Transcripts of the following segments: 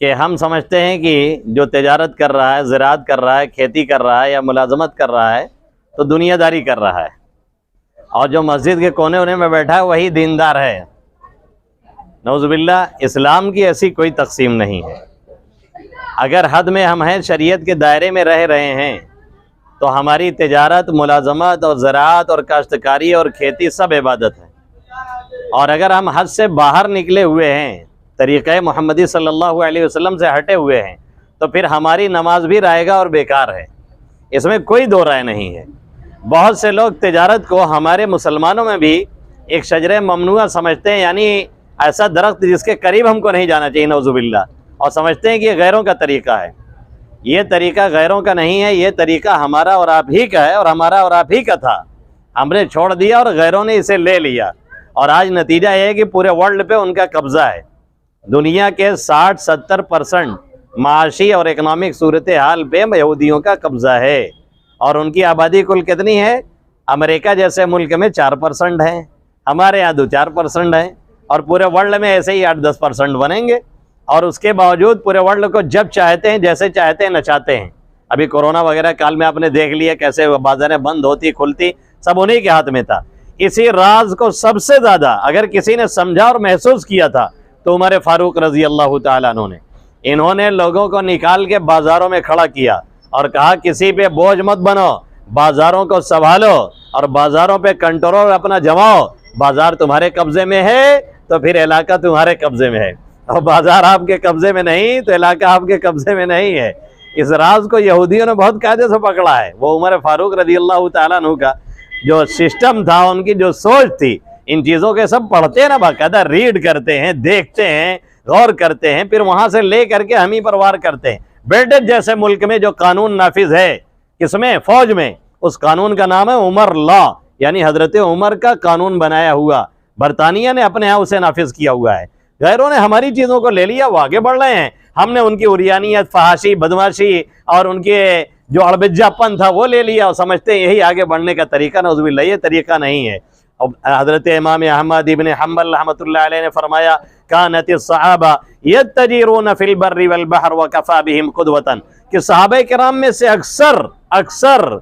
कि हम समझते हैं कि जो तिजारत कर रहा है, ज़राअत कर रहा है, खेती कर रहा है या मुलाजमत कर रहा है तो दुनियादारी कर रहा है, और जो मस्जिद के कोने कोने में बैठा है वही दीनदार है। नौज़ुबिल्लाह, इस्लाम की ऐसी कोई तकसीम नहीं है। अगर हद में हम हैं, शरीयत के दायरे में रह रहे हैं, तो हमारी तिजारत, मुलाजमत और ज़राअत और काश्तकारी और खेती सब इबादत है। और अगर हम हद से बाहर निकले हुए हैं, तरीक़े मोहम्मदी सल्लल्लाहु अलैहि वसल्लम से हटे हुए हैं, तो फिर हमारी नमाज भी रायगा और बेकार है। इसमें कोई दो राय नहीं है। बहुत से लोग तिजारत को हमारे मुसलमानों में भी एक शजरे ममनुआ समझते हैं, यानी ऐसा दरख्त जिसके करीब हमको नहीं जाना चाहिए, नौज़ुबिल्लाह, और समझते हैं कि ये गैरों का तरीक़ा है। ये तरीक़ा गैरों का नहीं है, ये तरीक़ा हमारा और आप ही का है, और हमारा और आप ही का था। हमने छोड़ दिया और गैरों ने इसे ले लिया, और आज नतीजा ये है कि पूरे वर्ल्ड पे उनका कब्ज़ा है। दुनिया के 60-70% माशी और इकनॉमिक सूरत हाल पे यहूदियों का कब्ज़ा है, और उनकी आबादी कुल कितनी है? अमेरिका जैसे मुल्क में 4% है, हमारे यहाँ 2-4% है, और पूरे वर्ल्ड में ऐसे ही 8-10% बनेंगे। और उसके बावजूद पूरे वर्ल्ड को जब चाहते हैं, जैसे चाहते हैं, नचाते हैं। अभी कोरोना वगैरह काल में आपने देख लिया कैसे बाजारें बंद होती खुलती, सब उन्हीं के हाथ में था। इसी राज को सबसे ज़्यादा अगर किसी ने समझा और महसूस किया था तो उमर फारूक रज़ी अल्लाह ताला अन्हु ने, इन्होंने लोगों को निकाल के बाज़ारों में खड़ा किया और कहा किसी पे बोझ मत बनो, बाज़ारों को संभालो और बाज़ारों पे कंट्रोल अपना जमाओ। बाज़ार तुम्हारे कब्ज़े में है तो फिर इलाका तुम्हारे कब्ज़े में है, और बाज़ार आपके कब्ज़े में नहीं तो इलाका आपके कब्ज़े में नहीं है। इस राज को यहूदियों ने बहुत कायदे से पकड़ा है। वो उमर फारूक रज़ी अल्लाह ताला अन्हु का जो सिस्टम था, उनकी जो सोच थी, इन चीज़ों के सब पढ़ते हैं ना, बाकायदा रीड करते हैं, देखते हैं, गौर करते हैं, फिर वहाँ से ले करके हम ही पर वार करते हैं। ब्रिटेन जैसे मुल्क में जो कानून नाफिज है, किसमें? फौज में। उस कानून का नाम है उमर लॉ, यानी हजरत उमर का कानून बनाया हुआ। बरतानिया ने अपने यहाँ उसे नाफिज किया हुआ है। गैरों ने हमारी चीज़ों को ले लिया, वो आगे बढ़ रहे हैं। हमने उनकी उरियानियत, फहाशी, बदमाशी और उनके जो अड़बिज्जापन था वो ले लिया और समझते हैं यही आगे बढ़ने का तरीका। नौज़ुबिल्लाह, ये तरीका नहीं है। हज़रत इमाम अहमद इब्न हम्बल रहमतुल्लाह अलैह ने फरमाया, कानतिस सहाबा यत्तजीरून फिल बर्रि वल बहर व कफा बिहिम कुदवतन, कि सहाबा किराम में से अक्सर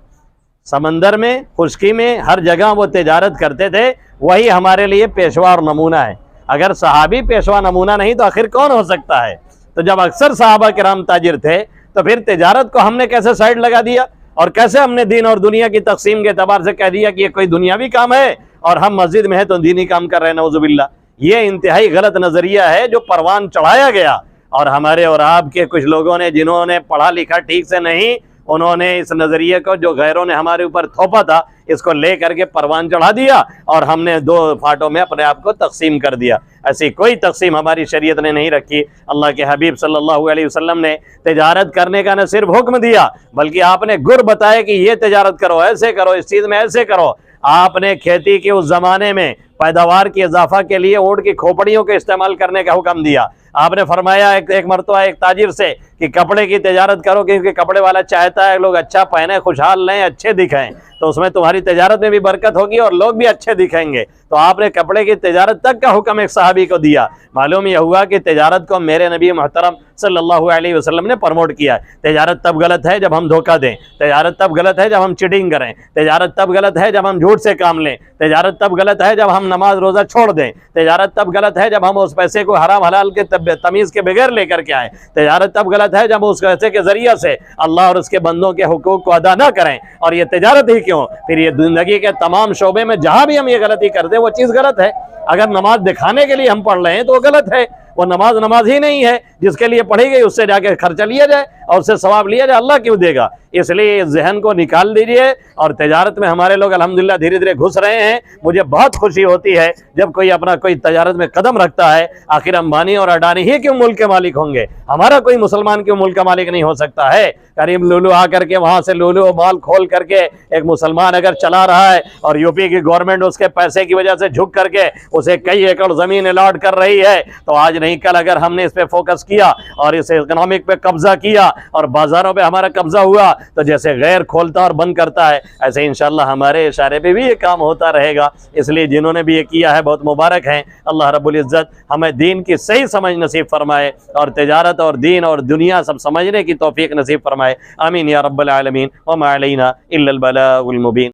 समंदर में, खुश्की में, हर जगह वो तिजारत करते थे। वही हमारे लिए पेशवा और नमूना है। अगर सहाबी पेशवा नमूना नहीं तो आखिर कौन हो सकता है? तो जब अक्सर सहाबा किराम ताजिर थे तो फिर तिजारत को हमने कैसे साइड लगा दिया, और कैसे हमने दीन और दुनिया की तकसीम के एतबार से कह दिया कि ये कोई दुनियावी काम है और हम मस्जिद में है तो दीनी काम कर रहे हैं। नौज़ुबिल्लाह, ये इंतहाई गलत नज़रिया है जो परवान चढ़ाया गया, और हमारे और आपके कुछ लोगों ने जिन्होंने पढ़ा लिखा ठीक से नहीं, उन्होंने इस नज़रिए को जो गैरों ने हमारे ऊपर थोपा था, इसको ले करके परवान चढ़ा दिया और हमने दो फाटों में अपने आप को तकसीम कर दिया। ऐसी कोई तकसीम हमारी शरीयत ने नहीं रखी। अल्लाह के हबीब सल्लल्लाहु अलैहि वसल्लम ने तिजारत करने का न सिर्फ हुक्म दिया, बल्कि आपने गुर बताया कि ये तिजारत करो, ऐसे करो, इस चीज़ में ऐसे करो। आपने खेती के उस ज़माने में पैदावार की इजाफा के लिए ऊँट की खोपड़ियों के इस्तेमाल करने का हुक्म दिया। आपने फरमाया एक मरतबा एक ताजिर से कि कपड़े की तिजारत करो, क्योंकि कपड़े वाला चाहता है लोग अच्छा पहने, खुशहाल रहें, अच्छे दिखें, तो उसमें तुम्हारी तिजारत में भी बरकत होगी और लोग भी अच्छे दिखेंगे। तो आपने कपड़े की तिजारत तक का हुक्म एक सहाबी को दिया। मालूम यह हुआ कि तिजारत को मेरे नबी मोहतरम सल्लल्लाहु अलैहि वसल्लम ने प्रमोट किया। तिजारत तब गलत है जब हम धोखा दें, तिजारत तब गलत है जब हम चीटिंग करें, तिजारत तब गलत है जब हम झूठ से काम लें, तिजारत तब गलत है जब हम नमाज रोज़ा छोड़ दें, तिजारत तब गलत है जब हम उस पैसे को हराम हलाल के तमीज़ के बगैर लेकर के आएँ, तिजारत तब गलत है जब उस पैसे के ज़रिए से अल्लाह और उसके बंदों के हुकूक को अदा न करें। और ये तिजारत ही क्यों, फिर ये ज़िंदगी के तमाम शोबे में जहाँ भी हम ये गलती करते हैं वो चीज़ गलत है। अगर नमाज दिखाने के लिए हम पढ़ रहे हैं तो वो गलत है। वो नमाज ही नहीं है जिसके लिए पढ़ी गई, उससे जाके खर्चा लिया जाए और उससे सवाब लिया जाए, अल्लाह क्यों देगा? इसलिए इस जहन को निकाल दीजिए। और तिजारत में हमारे लोग अल्हम्दुलिल्लाह धीरे धीरे घुस रहे हैं। मुझे बहुत खुशी होती है जब कोई अपना कोई तिजारत में कदम रखता है। आखिर अंबानी और अडानी ही क्यों मुल्क के मालिक होंगे? हमारा कोई मुसलमान क्यों मुल्क का मालिक नहीं हो सकता है? करीम लुलू आकर के वहाँ से लुलू माल खोल करके एक मुसलमान अगर चला रहा है और यूपी की गवर्नमेंट उसके पैसे की वजह से झुक करके उसे कई एकड़ ज़मीन अलॉट कर रही है, तो आज नहीं कल अगर हमने इस पर फोकस किया और इस इकोनॉमिक पे कब्जा किया और बाज़ारों पे हमारा कब्ज़ा हुआ तो जैसे गैर खोलता और बंद करता है, ऐसे इंशाअल्लाह हमारे इशारे पे भी ये काम होता रहेगा। इसलिए जिन्होंने भी ये किया है बहुत मुबारक हैं। अल्लाह रब्बुल इज़्ज़त हमें दीन की सही समझ नसीब फरमाए और तिजारत और दीन और दुनिया सब समझने की तौफीक नसीब फरमाए। आमीन या रब्बल आलमीन व मा अलैना इल्लल बलागुल मुबीन।